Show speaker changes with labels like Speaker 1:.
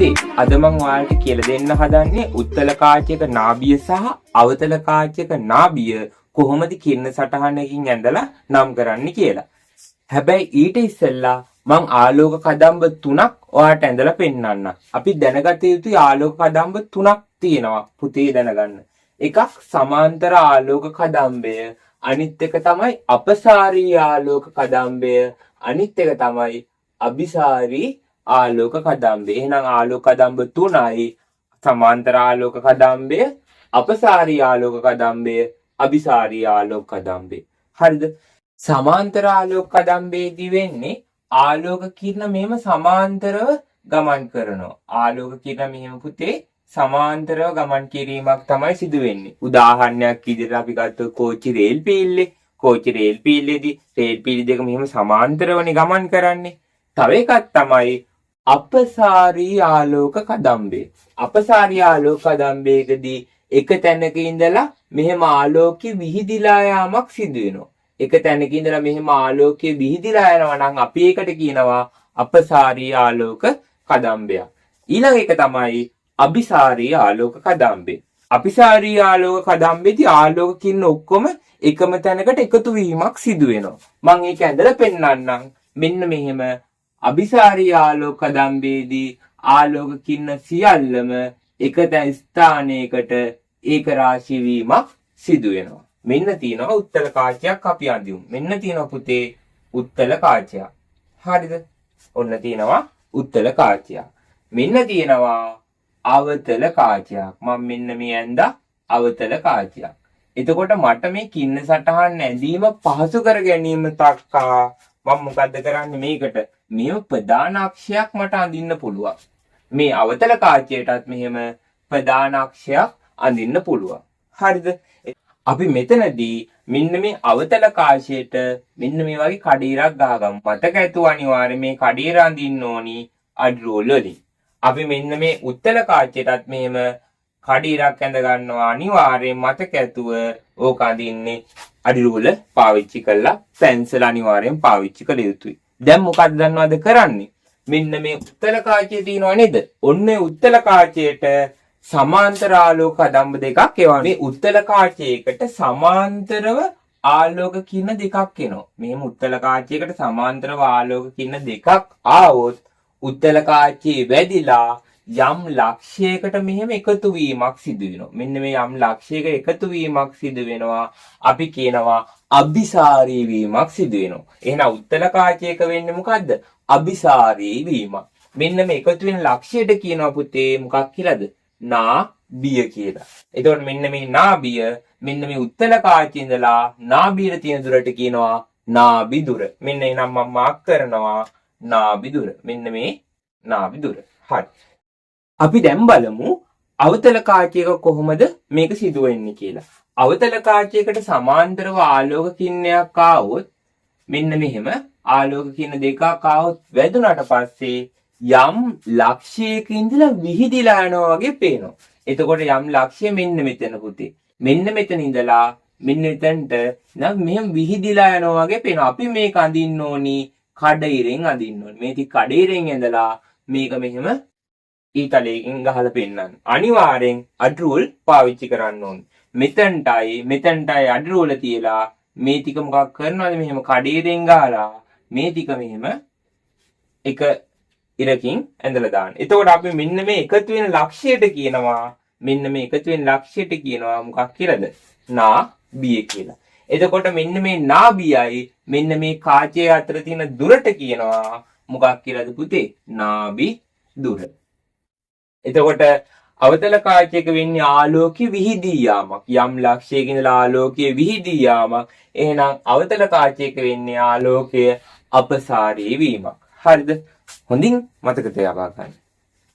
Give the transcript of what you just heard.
Speaker 1: පුතේ අද මම ඔයාලට කියලා දෙන්න හදන්නේ උත්තල කාචයක නාභිය සහ අවතල කාචයක නාභිය කොහොමද කින්න සටහනකින් ඇඳලා නම් කරන්න කියලා. හැබැයි ඊට ඉස්සෙල්ලා මං ආලෝක කදම්බ 3ක් ඔයාලට ඇඳලා පෙන්නන්න. අපි දැනගත යුතු ආලෝක කදම්බ 3ක් තියෙනවා පුතේ දැනගන්න. එකක් සමාන්තර ආලෝක කදම්බය, අනිත් එක තමයි අපසාරී ආලෝක කදම්බය, අනිත් එක තමයි අபிසාරී ආලෝක කදම්බය. එහෙනම් ආලෝක කදම්බ 3යි. සමාන්තර ආලෝක කදම්බය, අපසාරී ආලෝක කදම්බය, අபிසාරී ආලෝක කදම්බය. හරිද? සමාන්තර ආලෝක කදම්බයේදී වෙන්නේ ආලෝක කිරණ මෙහෙම සමාන්තරව ගමන් කරනවා. ආලෝක කිරණ මෙහෙම පුතේ සමාන්තරව ගමන් කිරීමක් තමයි සිදු වෙන්නේ. උදාහරණයක් විදිහට අපි ගත්තොත් කෝච්චි රේල් පීල්ලේ. කෝච්චි රේල් පීල්ලේදී රේල් පීලි දෙක මෙහෙම සමාන්තරවනේ ගමන් කරන්නේ. තව එකක් තමයි අපසාරී ආලෝක කදම්බය. අපසාරී ආලෝක කදම්බයේදී එක තැනක ඉඳලා මෙහෙම ආලෝකෙ විහිදිලා යාමක් සිදු වෙනවා. එක තැනක ඉඳලා මෙහෙම ආලෝකය විහිදිලා යනවා නම් අපි ඒකට කියනවා අපසාරී ආලෝක කදම්බය. ඊළඟ එක තමයි අபிසාරී ආලෝක කදම්බය. අபிසාරී ආලෝක කදම්බයේදී ආලෝක කිරණ ඔක්කොම එකම තැනකට එකතු වීමක් සිදු වෙනවා. මම ඒක ඇඳලා පෙන්නන්නම්. මෙන්න මෙහෙම අபிසාරී ආලෝක කදම්බයේදී ආලෝක කිරණ සියල්ලම එක ස්ථානයකට ඒක රාශී වීමක් සිදු වෙනවා. මෙන්න තියෙනවා උත්තල කාචයක් අපි අඳිමු. මෙන්න තියෙනවා පුතේ උත්තල කාචයක්. හරිද? ඔන්න තියෙනවා උත්තල කාචයක්. මෙන්න තියෙනවා අවතල කාචයක්. මම මෙන්න මේ ඇඳා අවතල කාචයක්. එතකොට මට මේ කින්න සටහන් ඇඳීම පහසු කර ගැනීම තක්කා මම මොකද්ද කරන්නේ මේකට? මේව ප්‍රධාන අක්ෂයක් මට අඳින්න පුළුවන්. මේ අවතල කාචයටත් මෙහෙම ප්‍රධාන අක්ෂයක් අඳින්න පුළුවන්. හරිද? අපි මෙතනදී මෙන්න මේ අවතල කාචයට මෙන්න මේ වගේ කඩීරක් ගහගමු. මතක ඇතුව අනිවාර්යයෙන් මේ කඩීර අඳින්න ඕනි අඩිරෝල් වලින්. අපි මෙන්න මේ උත්තල කාචයටත් මෙහෙම කඩීරක් ඇඳ ගන්නවා අනිවාර්යයෙන් මතක ඇතුව ඕක අඳින්නේ අඩිරෝල පාවිච්චි කරලා පැන්සල් අනිවාර්යෙන් පාවිච්චි කළ යුතුයි. දැන් මොකක්ද දන්නවද කරන්නේ? මෙන්න මේ උත්තල කාචය තියෙනවා නේද? ඔන්න උත්තල කාචයට සමාන්තර ආලෝක කදම්බ දෙකක් එවනවා. මේ උත්තල කාචයකට සමාන්තරව ආලෝක කිරණ දෙකක් එනවා. මෙහෙම උත්තල කාචයකට සමාන්තරව ආලෝක කිරණ දෙකක් ආවොත් උත්තල කාචයේ වැදිලා යම් ලක්ෂයකට මෙහෙම එකතු වීමක් සිදු වෙනවා. මෙන්න මේ යම් ලක්ෂයක එකතු වීමක් සිදු වෙනවා. අපි කියනවා අபிසාරී වීමක් සිදු වෙනවා. එහෙනම් උත්තල කාචයක වෙන්නේ මොකද්ද? අபிසාරී වීමක්. මෙන්න මේ එකතු වෙන ලක්ෂයට කියනවා පුතේ මොකක් කියලාද? නාභිය කියලා. එතකොට මෙන්න මේ නාභිය මෙන්න මේ උත්තල කාචේ ඉඳලා නාභියට තියෙන දුරට කියනවා නාභි දුර. මෙන්න එනම් මම මාක් කරනවා නාභි දුර. මෙන්න මේ නාභි දුර. හරි. අපි දැන් බලමු අවතල කාචයක කොහොමද මේක සිදු වෙන්නේ කියලා. අවතල කාචයකට සමාන්තරව ආලෝක කිරණයක් ආවොත් මෙන්න මෙහෙම ආලෝක කිරණ දෙකක් ආවොත් වැදුනට පස්සේ යම් ලක්ෂයක ඉඳලා විහිදිලා යනවා වගේ පේනවා. එතකොට යම් ලක්ෂය මෙන්න මෙතන පුතේ. මෙන්න මෙතන ඉඳලා මෙන්න මෙතනට නම් මෙහෙම විහිදිලා යනවා වගේ පේනවා. අපි මේක අඳින්න ඕනි කඩිරෙන් අඳින්න ඕනි. මේ ටික කඩිරෙන් ඇඳලා මේක මෙහෙම ඊතලයෙන් ගහලා පෙන්නන්න. අනිවාර්යෙන් අඩිරෝල් පාවිච්චි කරන්න ඕනේ. මෙතනටයි අඩිරෝල තියලා මේ ටික මොකක් කරනවද මෙහෙම කඩිරෙන් ගහලා මේ ටික මෙහෙම එක ඉරකින් ඇඳලා දාන්න. එතකොට අපි මෙන්න මේ එකතු වෙන ලක්ෂයට කියනවා මොකක් කියලාද? නාභිය කියලා. එතකොට මෙන්න මේ නාභියයි මෙන්න මේ කාචය අතර තියෙන දුරට කියනවා මොකක් කියලාද පුතේ? නාභි දුර. එතකොට අවතල කාචයක වෙන්නේ ආලෝකය විහිදී යාමක්. යම් ලක්ෂයක ඉඳලා ආලෝකය විහිදී යාමක්. එහෙනම් අවතල කාචයක වෙන්නේ ආලෝකය අපසාරී වීමක්. හරිද? හොඳින් මතක තියාගන්න.